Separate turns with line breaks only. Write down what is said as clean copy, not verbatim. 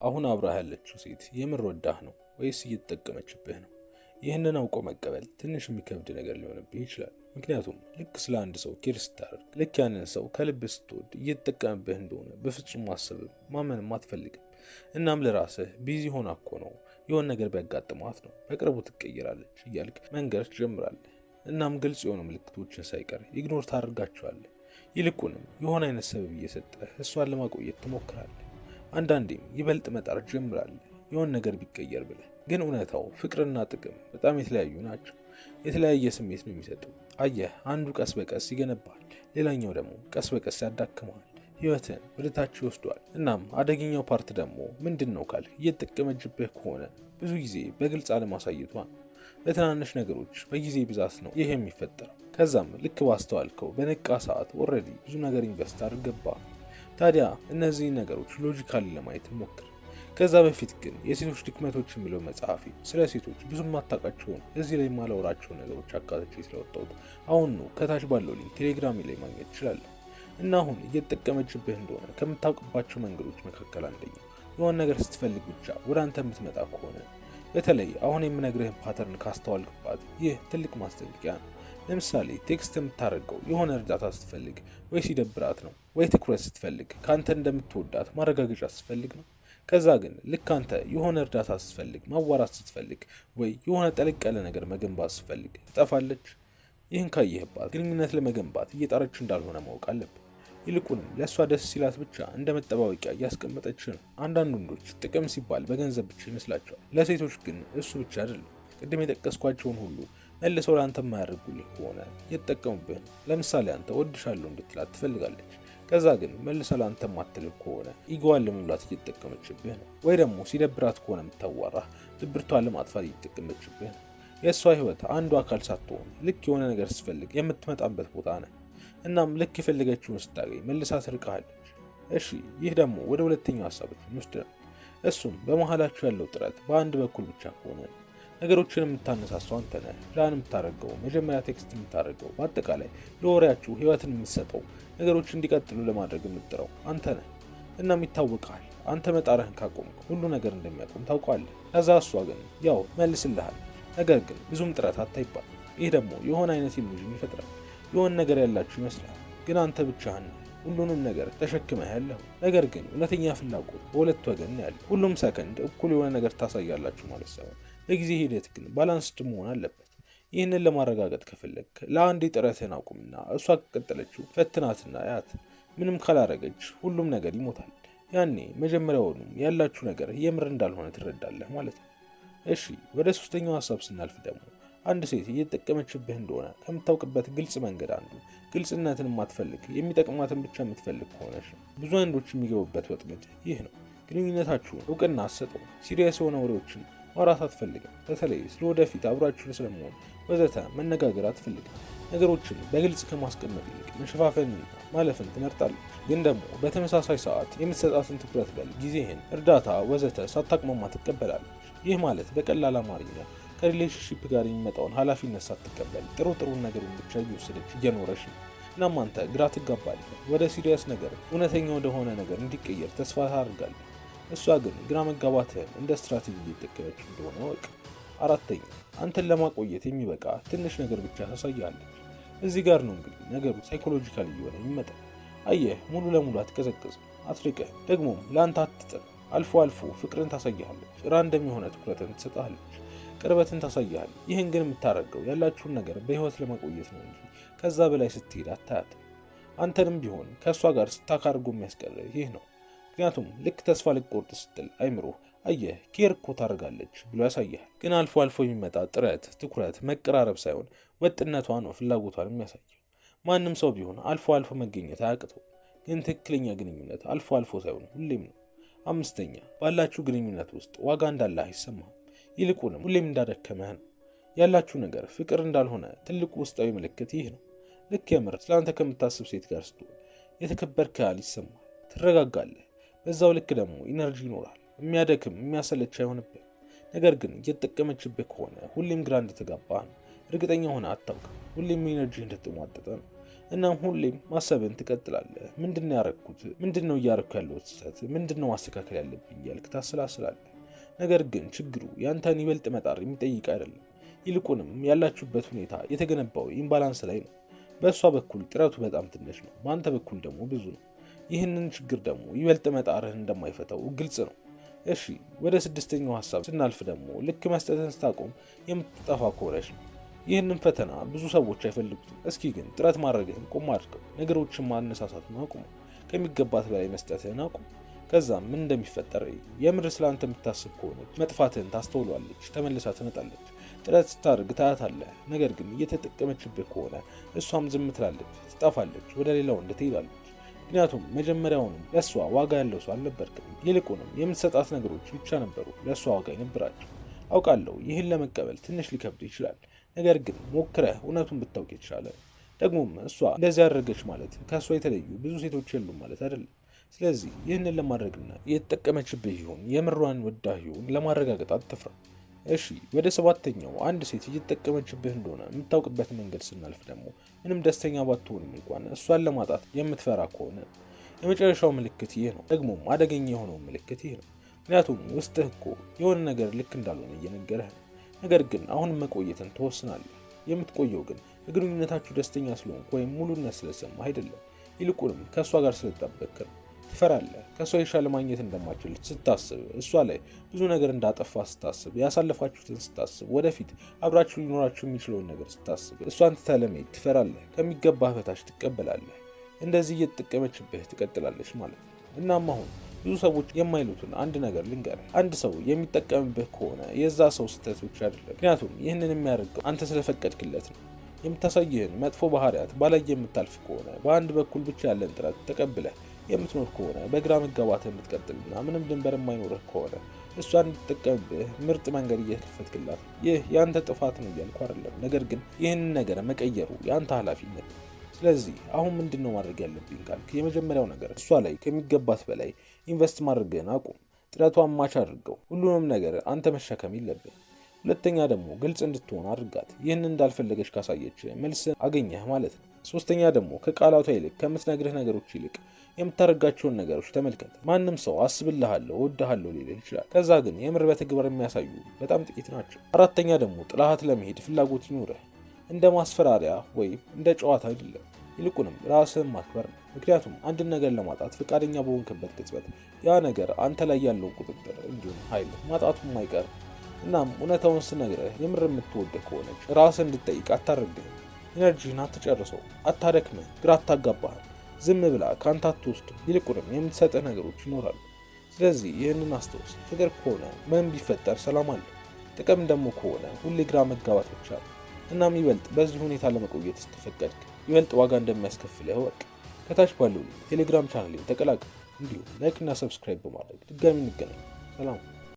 አሁን አብራህ ያለችው ሴት የምር ወዳህ ነው ወይስ እየተጠቀመችብህ ነው? ይህንን አውቆ መቀበል ትንሽ የሚከብድ ነገር ሊሆንብህ ይችላል። ምክንያቱም ልክ ስለ አንድ ሰው ኬር ስታደርግ፣ ልክ ያንን ሰው ከልብ ስትወድ እየተጠቀመብህ እንደሆነ በፍጹም ማሰብም ማመንም አትፈልግም። እናም ለራስህ ቢዚ ሆና እኮ ነው፣ የሆነ ነገር ቢያጋጥማት ነው፣ በቅርቡ ትቀየራለች እያልክ መንገር ትጀምራለህ። እናም ግልጽ የሆኑ ምልክቶችን ሳይቀር ኢግኖር ታደርጋቸዋለህ። ይልቁንም የሆነ አይነት ሰበብ እየሰጠህ እሷን ለማቆየት ትሞክራለህ። አንዳንዴም ይበልጥ መጣር ጀምራለህ የሆነ ነገር ቢቀየር ብለህ። ግን እውነታው ፍቅርና ጥቅም በጣም የተለያዩ ናቸው። የተለያየ ስሜት ነው የሚሰጡ። አየህ፣ አንዱ ቀስ በቀስ ይገነባል፣ ሌላኛው ደግሞ ቀስ በቀስ ያዳክመዋል፣ ህይወትን ወደ ታች ይወስዷል። እናም አደገኛው ፓርት ደግሞ ምንድን ነው ካልህ፣ እየተጠቀመችብህ ከሆነ ብዙ ጊዜ በግልጽ አለማሳየቷ ነው። በትናንሽ ነገሮች በጊዜ ብዛት ነው ይህ የሚፈጠረው። ከዛም ልክ ባስተዋልከው በነቃ ሰዓት ኦልሬዲ ብዙ ነገር ኢንቨስት አድርገባል። ታዲያ እነዚህን ነገሮች ሎጂካሊ ለማየት ሞክር። ከዛ በፊት ግን የሴቶች ድክመቶች የሚለው መጽሐፌ ስለ ሴቶች ብዙም አታውቃቸውን እዚህ ላይ ማላወራቸው ነገሮች አካትቼ ስለወጣሁት አሁን ነው ከታች ባለው ሊንክ ቴሌግራም ላይ ማግኘት ትችላለህ። እና አሁን እየተጠቀመችብህ እንደሆነ ከምታውቅባቸው መንገዶች መካከል አንደኛው የሆነ ነገር ስትፈልግ ብቻ ወደ አንተ የምትመጣ ከሆነ፣ በተለይ አሁን የምነግርህን ፓተርን ካስተዋልክባት ይህ ትልቅ ማስጠንቀቂያ ነው። ለምሳሌ ቴክስት የምታደርገው የሆነ እርዳታ ስትፈልግ ወይ ሲደብራት ነው፣ ወይ ትኩረት ስትፈልግ ከአንተ እንደምትወዳት ማረጋገጫ ስትፈልግ ነው። ከዛ ግን ልክ አንተ የሆነ እርዳታ ስትፈልግ፣ ማዋራት ስትፈልግ፣ ወይ የሆነ ጠለቅ ያለ ነገር መገንባት ስትፈልግ ትጠፋለች። ይህን ካየህባት ግንኙነት ለመገንባት እየጣረች እንዳልሆነ ማወቅ አለብህ። ይልቁንም ለእሷ ደስ ሲላት ብቻ እንደ መጠባበቂያ እያስቀመጠች ነው። አንዳንድ ወንዶች ጥቅም ሲባል በገንዘብ ብቻ ይመስላቸዋል። ለሴቶች ግን እሱ ብቻ አይደለም። ቅድም የጠቀስኳቸውን ሁሉ መልሰው ለአንተ የማያደርጉልህ ከሆነ እየተጠቀሙብህ ነው። ለምሳሌ አንተ ወድሻለሁ እንድትላት ትፈልጋለች። ከዛ ግን መልሰው ለአንተ የማትልህ ከሆነ ኢጎዋን ለመሙላት እየተጠቀመችብህ ነው። ወይ ደግሞ ሲደብራት ከሆነ የምታዋራህ ድብርቷን ለማጥፋት እየተጠቀመችብህ ነው። የእሷ ህይወት አንዱ አካል ሳትሆን ልክ የሆነ ነገር ስትፈልግ የምትመጣበት ቦታ ነህ። እናም ልክ የፈለገችውን ስታገኝ መልሳ ትርቃለች። እሺ፣ ይህ ደግሞ ወደ ሁለተኛው ሀሳቦች ይወስደናል። እሱም በመሀላችሁ ያለው ጥረት በአንድ በኩል ብቻ ከሆነ ነው። ነገሮችን የምታነሳሳው አንተ ነህ። ፕላን የምታደርገው፣ መጀመሪያ ቴክስት የምታደርገው፣ በአጠቃላይ ለወሬያችሁ ህይወትን የምትሰጠው፣ ነገሮች እንዲቀጥሉ ለማድረግ የምትጥረው አንተ ነህ። እናም ይታወቃል፣ አንተ መጣርህን ካቆምክ ሁሉ ነገር እንደሚያቆም ታውቃለህ። ከዛ እሷ ግን ያው መልስልሃል። ነገር ግን ብዙም ጥረት አታይባል። ይህ ደግሞ የሆነ አይነት ኢሉዥን ይፈጥራል። የሆነ ነገር ያላችሁ ይመስላል፣ ግን አንተ ብቻህን ሁሉንም ነገር ተሸክመህ ያለው። ነገር ግን እውነተኛ ፍላጎት በሁለት ወገን ያለው። ሁሉም ሰከንድ እኩል የሆነ ነገር ታሳያላችሁ ማለት ሳይሆን በጊዜ ሂደት ግን ባላንስድ መሆን አለበት። ይህንን ለማረጋገጥ ከፈለግ ለአንድ ጥረትህን አቁምና እሷ ከቀጠለችው ፈትናትና ያት። ምንም ካላረገች ሁሉም ነገር ይሞታል። ያኔ መጀመሪያውኑም ያላችሁ ነገር የምር እንዳልሆነ ትረዳለህ ማለት ነው። እሺ፣ ወደ ሶስተኛው ሀሳብ ስናልፍ ደግሞ አንድ ሴት እየተጠቀመችብህ እንደሆነ ከምታውቅበት ግልጽ መንገድ አንዱ ግልጽነትን የማትፈልግ የሚጠቅማትን ብቻ የምትፈልግ ከሆነች ነው። ብዙ ወንዶች የሚገቡበት ወጥመድ ይህ ነው። ግንኙነታችሁን እውቅና አትሰጠውም። ሲሪየስ የሆነ ወሬዎችን ማውራት አትፈልግም። በተለይ ስለ ወደፊት አብራችሁ ስለመሆን ወዘተ መነጋገር አትፈልግም። ነገሮችን በግልጽ ከማስቀመጥ ይልቅ መሸፋፈንና ማለፍን ትመርጣለች። ግን ደግሞ በተመሳሳይ ሰዓት የምትሰጣትን ትኩረት በል ጊዜህን፣ እርዳታ ወዘተ ሳታቅማማ ትቀበላለች። ይህ ማለት በቀላል አማርኛ ከሪሌሽንሺፕ ጋር የሚመጣውን ኃላፊነት ሳትቀበል ጥሩ ነገሩን ብቻ እየወሰደች እየኖረች ነው። እናም አንተ ግራ ትጋባለህ። ወደ ሲሪየስ ነገር፣ እውነተኛ ወደሆነ ነገር እንዲቀየር ተስፋ ታደርጋለህ። እሷ ግን ግራ መጋባትህን እንደ ስትራቴጂ እየተጠቀመች እንደሆነ ወቅ። አራተኛ፣ አንተን ለማቆየት የሚበቃ ትንሽ ነገር ብቻ ታሳያለች። እዚህ ጋር ነው እንግዲህ ነገሩ ሳይኮሎጂካል እየሆነ የሚመጣው። አየህ፣ ሙሉ ለሙሉ አትቀዘቅዝም፣ አትርቅህ፣ ደግሞም ለአንተ አትጥም። አልፎ አልፎ ፍቅርን ታሳያለች። ራንደም የሆነ ትኩረትን ትሰጣለች፣ ቅርበትን ታሳያለች። ይህን ግን የምታደርገው ያላችሁን ነገር በህይወት ለማቆየት ነው እንጂ ከዛ በላይ ስትሄድ አታያትም። አንተንም ቢሆን ከእሷ ጋር ስታካርጎ የሚያስቀርህ ይህ ነው። ምክንያቱም ልክ ተስፋ ልትቆርጥ ስትል አይምሮህ አየህ ኬር እኮ ታደርጋለች ብሎ ያሳያል። ግን አልፎ አልፎ የሚመጣ ጥረት፣ ትኩረት፣ መቀራረብ ሳይሆን ወጥነቷ ነው ፍላጎቷን የሚያሳየው። ማንም ሰው ቢሆን አልፎ አልፎ መገኘት አያቅተው። ግን ትክክለኛ ግንኙነት አልፎ አልፎ ሳይሆን ሁሌም ነው። አምስተኛ፣ ባላችሁ ግንኙነት ውስጥ ዋጋ እንዳለህ አይሰማህም። ይልቁንም ሁሌም እንዳደከመህ ነው። ያላችሁ ነገር ፍቅር እንዳልሆነ ትልቁ ውስጣዊ ምልክት ይህ ነው። ልክ የምር ስለአንተ ከምታስብ ሴት ጋር ስትሆን የተከበርክ ያህል ይሰማል፣ ትረጋጋለህ። በዛው ልክ ደግሞ ኢነርጂ ይኖራል። የሚያደክም የሚያሰለች አይሆንብህ። ነገር ግን እየተጠቀመችብህ ከሆነ ሁሌም ግራ እንደተጋባህ ነው። እርግጠኛ ሆነ አታውቅም። ሁሌም ኢነርጂ እንደተሟጠጠ ነው። እናም ሁሌም ማሰብን ትቀጥላለህ። ምንድነው ያረኩት? ምንድነው እያረኩ ያለሁት ስህተት? ምንድነው ማስተካከል ያለብኝ እያልክ ታሰላስላለህ። ነገር ግን ችግሩ ያንተን ይበልጥ መጣር የሚጠይቅ አይደለም። ይልቁንም ያላችሁበት ሁኔታ የተገነባው ኢምባላንስ ላይ ነው። በእሷ በኩል ጥረቱ በጣም ትንሽ ነው፣ በአንተ በኩል ደግሞ ብዙ ነው። ይህንን ችግር ደግሞ ይበልጥ መጣርህን እንደማይፈታው ግልጽ ነው። እሺ ወደ ስድስተኛው ሀሳብ ስናልፍ ደግሞ ልክ መስጠትን ስታቆም የምትጠፋ ከሆነች ነው። ይህንን ፈተና ብዙ ሰዎች አይፈልጉትም። እስኪ ግን ጥረት ማድረግህን ቆም አድርገው። ነገሮችን ማነሳሳትን አቁሙ። ከሚገባት በላይ መስጠትህን አቁም። ከዛም ምን እንደሚፈጠር የምር ስላንተ የምታስብ ከሆነች መጥፋትህን ታስተውሏለች፣ ተመልሳ ትመጣለች። ጥረት ስታደርግ ታያታለህ። ነገር ግን እየተጠቀመችብህ ከሆነ እሷም ዝም ትላለች፣ ትጠፋለች፣ ወደ ሌላ ወንድ ትሄዳለች። ምክንያቱም መጀመሪያውንም ለእሷ ዋጋ ያለው ሰው አልነበርክም። ይልቁንም የምትሰጣት ነገሮች ብቻ ነበሩ ለእሷ ዋጋ የነበራቸው። አውቃለሁ ይህን ለመቀበል ትንሽ ሊከብድ ይችላል። ነገር ግን ሞክረህ እውነቱን ብታውቅ የተሻለ። ደግሞም እሷ እንደዚህ ያደረገች ማለት ከእሷ የተለዩ ብዙ ሴቶች የሉም ማለት አይደለም። ስለዚህ ይህንን ለማድረግና እየተጠቀመችብህ ይሁን የምሯን ወዳህ ይሁን ለማረጋገጥ አትፍራ። እሺ ወደ ሰባተኛው አንድ ሴት እየተጠቀመችብህ እንደሆነ የምታውቅበት መንገድ ስናልፍ ደግሞ ምንም ደስተኛ ባትሆንም እንኳን እሷን ለማጣት የምትፈራ ከሆነ የመጨረሻው ምልክት ይህ ነው። ደግሞም አደገኛ የሆነው ምልክት ይህ ነው። ምክንያቱም ውስጥህ እኮ የሆነ ነገር ልክ እንዳልሆነ እየነገረህ ነው። ነገር ግን አሁን መቆየትን ትወስናለህ። የምትቆየው ግን በግንኙነታችሁ ደስተኛ ስለሆንክ ወይም ሙሉነት ስለሰማህ አይደለም። ይልቁንም ከእሷ ጋር ስለተጣበቅክ ነው። ትፈራለህ። ከእሷ የተሻለ ማግኘት እንደማትችል ስታስብ፣ እሷ ላይ ብዙ ነገር እንዳጠፋ ስታስብ፣ ያሳለፋችሁትን ስታስብ፣ ወደፊት አብራችሁ ሊኖራችሁ የሚችለውን ነገር ስታስብ፣ እሷን ትተህ ለመሄድ ትፈራለህ። ከሚገባህ በታች ትቀበላለህ። እንደዚህ እየተጠቀመችብህ ትቀጥላለች ማለት ነው። እናም አሁን ብዙ ሰዎች የማይሉትን አንድ ነገር ልንገርህ። አንድ ሰው የሚጠቀምብህ ከሆነ የዛ ሰው ስህተት ብቻ አይደለም። ምክንያቱም ይህንን የሚያደርገው አንተ ስለፈቀድክለት ነው። የምታሳይህን መጥፎ ባህሪያት ባላየ የምታልፍ ከሆነ፣ በአንድ በኩል ብቻ ያለን ጥረት ተቀብለህ የምትኖር ከሆነ፣ በግራ መጋባት የምትቀጥልና ምንም ድንበር የማይኖርህ ከሆነ፣ እሷን እንድትጠቀምብህ ምርጥ መንገድ እየከፈትክላት፣ ይህ የአንተ ጥፋት ነው እያልኩ አይደለም። ነገር ግን ይህንን ነገር መቀየሩ የአንተ ኃላፊነት ነው። ስለዚህ አሁን ምንድነው ማድረግ ያለብኝ ካልክ፣ የመጀመሪያው ነገር እሷ ላይ ከሚገባት በላይ ኢንቨስት ማድረግህን አቁም። ጥረቷን ማች አድርገው። ሁሉንም ነገር አንተ መሸከም የለብህ። ሁለተኛ ደግሞ ግልጽ እንድትሆን አድርጋት። ይህን እንዳልፈለገች ካሳየች መልስን አገኘህ ማለት ነው። ሶስተኛ ደግሞ ከቃላቷ ይልቅ ከምትነግርህ ነገሮች ይልቅ የምታደርጋቸውን ነገሮች ተመልከት። ማንም ሰው አስብልሃለሁ፣ እወድሃለሁ ሊልህ ይችላል። ከዛ ግን የምር በተግባር የሚያሳዩ በጣም ጥቂት ናቸው። አራተኛ ደግሞ ጥላሃት ለመሄድ ፍላጎት ይኑርህ። እንደ ማስፈራሪያ ወይም እንደ ጨዋታ አይደለም። ይልቁንም ራስህን ማክበር ነው። ምክንያቱም አንድን ነገር ለማጣት ፈቃደኛ በሆንክበት ቅጽበት ያ ነገር አንተ ላይ ያለውን ቁጥጥር እንዲሁም ኃይል ማጣቱም አይቀርም። እናም እውነታውን ስነግርህ የምር የምትወድህ ከሆነች ራስህ እንድትጠይቅ አታረግህም። ኢነርጂህን አትጨርሰው፣ አታደክምህ፣ ግራ አታጋባህም። ዝም ብላ ከአንተ አትወስድም። ይልቁንም የምትሰጥህ ነገሮች ይኖራሉ። ስለዚህ ይህንን አስታውስ። ፍቅር ከሆነ ምን ቢፈጠር ሰላም አለ። ጥቅም ደግሞ ከሆነ ሁሌ ግራ መጋባት ብቻ ነው። እናም ይበልጥ በዚህ ሁኔታ ለመቆየት ስትፈቀድክ ይበልጥ ዋጋ እንደሚያስከፍልህ እወቅ። ከታች ባለው ቴሌግራም ቻናሌን ተቀላቀል። እንዲሁም ላይክ እና ሰብስክራይብ በማድረግ ድጋሚ እንገናኝ። ሰላም።